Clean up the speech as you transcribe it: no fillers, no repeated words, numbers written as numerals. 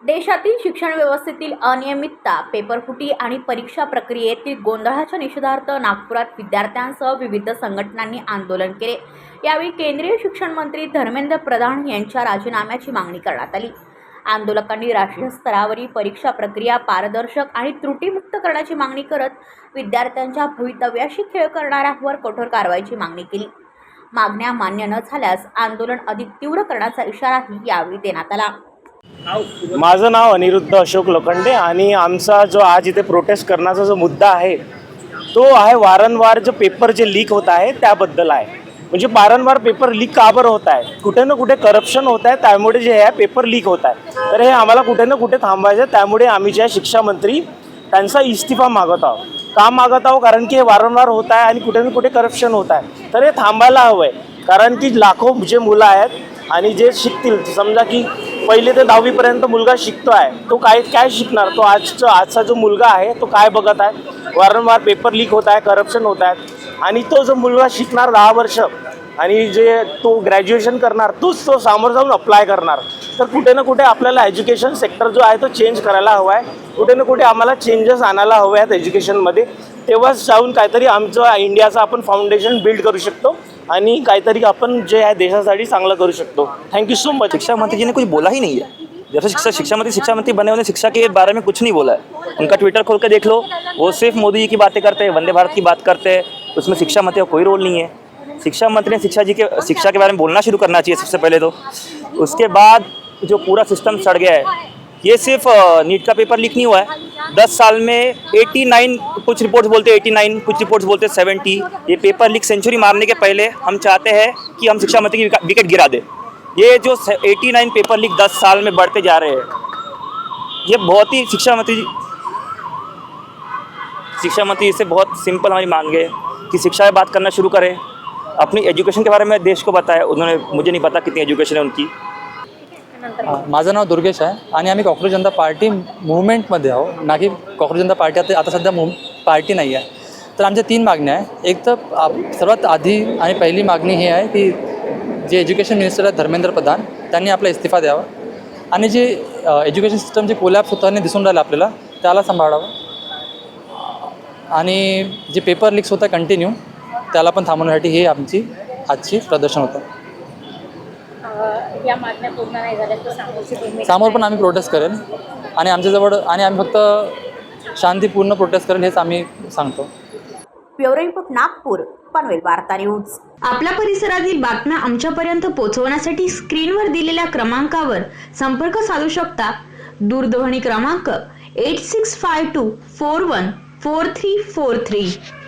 देशातील शिक्षण व्यवस्थेतील अनियमितता, पेपरफुटी आणि परीक्षा प्रक्रियेतील गोंधळाच्या निषेधार्थ नागपुरात विद्यार्थ्यांसह विविध संघटनांनी आंदोलन केले। यावेळी केंद्रीय शिक्षण मंत्री धर्मेंद्र प्रधान यांच्या राजीनाम्याची मागणी करण्यात आली। आंदोलकांनी राष्ट्रीय स्तरावरील परीक्षा प्रक्रिया पारदर्शक आणि त्रुटीमुक्त करण्याची मागणी करत विद्यार्थ्यांच्या भवितव्याशी खेळ करणाऱ्यांवर कठोर कारवाईची मागणी केली। मागण्या मान्य न झाल्यास आंदोलन अधिक तीव्र करण्याचा इशाराही यावेळी देण्यात आला। माझं नाव अनिरुद्ध अशोक लोखंडे आणि आमचा जो आज इथे प्रोटेस्ट करण्याचा जो मुद्दा आहे तो आहे वारंवार जो पेपर जे लीक होत आहे त्याबद्दल आहे। म्हणजे वारंवार पेपर लीक का बरं होत आहे, कुठे ना कुठे करप्शन होत आहे, त्यामुळे जे आहे पेपर लीक होत आहे। तर हे आम्हाला कुठे ना कुठे थांबवायचं, त्यामुळे आम्ही जे शिक्षा मंत्री त्यांचा इस्तीफा मागत आहोत। का मागत आहोत? कारण की हे वारंवार होत आहे आणि कुठे ना कुठे करप्शन होत आहे, तर हे थांबायला हवं आहे। कारण की लाखो जे मुलं आहेत आणि जे शिकतील, समजा की पहिले ते 10वी पर्यंत मुलगा शिकतो आहे, तो काय शिकणार? तो आजचा जो मुलगा आहे तो काय बघत आहे? वारंवार पेपर लीक होत आहे, करप्शन होत आहे, आणि तो जो मुलगा शिकणार 10 वर्ष आणि जे तो ग्रॅज्युएशन करणार तोच तो समोर जाऊन अप्लाय करणार। तर कुठे ना कुठे आपल्याला एज्युकेशन सेक्टर जो आहे तो चेंज करायला हवा आहे। कुठे ना कुठे आम्हाला चेंजेस आणायला हवे आहेत एज्युकेशनमध्ये, तेव्हाच जाऊन काहीतरी आमचं इंडियाचं आपण फाउंडेशन बिल्ड करू शकतो आणि काहीतरी आपण जे आहे देशासाठी चांगलं करू शकतो। Thank you so much. शिक्षा मंत्री जी ने कुछ बोला ही नहीं है। जब से शिक्षा मंत्री बने उन्होंने शिक्षा के बारे में कुछ नहीं बोला है। उनका ट्विटर खोल कर देख लो, वो सिर्फ मोदी जी की बातें करते हैं, वंदे भारत की बात करते हैं, उसमें शिक्षा मंत्री का कोई रोल नहीं है। शिक्षा मंत्री ने शिक्षा के बारे में बोलना शुरू करना चाहिए सबसे पहले तो। उसके बाद जो पूरा सिस्टम सड़ गया है, ये सिर्फ नीट का पेपर लीक नहीं हुआ है। 10 साल में 89, कुछ रिपोर्ट्स बोलते हैं 89, कुछ रिपोर्ट्स बोलते हैं 70। ये पेपर लीक सेंचुरी मारने के पहले हम चाहते हैं कि हम शिक्षा मंत्री की विकेट गिरा दें। ये जो 89 पेपर लीक 10 साल में बढ़ते जा रहे हैं, ये बहुत ही शिक्षा मंत्री से बहुत सिंपल हमारी मांग है कि शिक्षा की बात करना शुरू करें, अपनी एजुकेशन के बारे में देश को बताएं। उन्होंने, मुझे नहीं पता कितनी एजुकेशन है उनकी। माझं नाव दुर्गेश आहे आणि आम्ही कॉकरोच जनता पार्टी मूवमेंटमध्ये आहो, ना की कॉकरोच जनता पार्टी आता सध्या पार्टी नाही आहे। तर आमच्या 3 मागण्या आहे। एक तर सर्वात आधी आणि पहिली मागणी ही आहे की जे एज्युकेशन मिनिस्टर आहेत धर्मेंद्र प्रधान, त्यांनी आपला इस्तीफा द्यावा आणि जे एज्युकेशन सिस्टम जे कोलॅप्स होताना दिसून राहिलं आपल्याला त्याला सांभाळावं, आणि जे पेपर लीक्स होतं कंटिन्यू त्याला पण थांबवण्यासाठी हे आमची आजची प्रदर्शन होतं। या मागण्या पूर्ण नाही झाल्या तर समोर पण आम्ही प्रोटेस्ट करेल आणि आमच्याजवळ आणि आम्ही फक्त शांतीपूर्ण प्रोटेस्ट करेल हेच आम्ही सांगतो। ब्युरो रिपोर्ट नागपूर, पनवेल वार्ता न्यूज। आपल्या परिसरातील बातम्या आमच्यापर्यंत पोहोचवण्यासाठी स्क्रीनवर दिलेल्या क्रमांकावर संपर्क साधू शकता। दूरध्वनी क्रमांक 8652414343।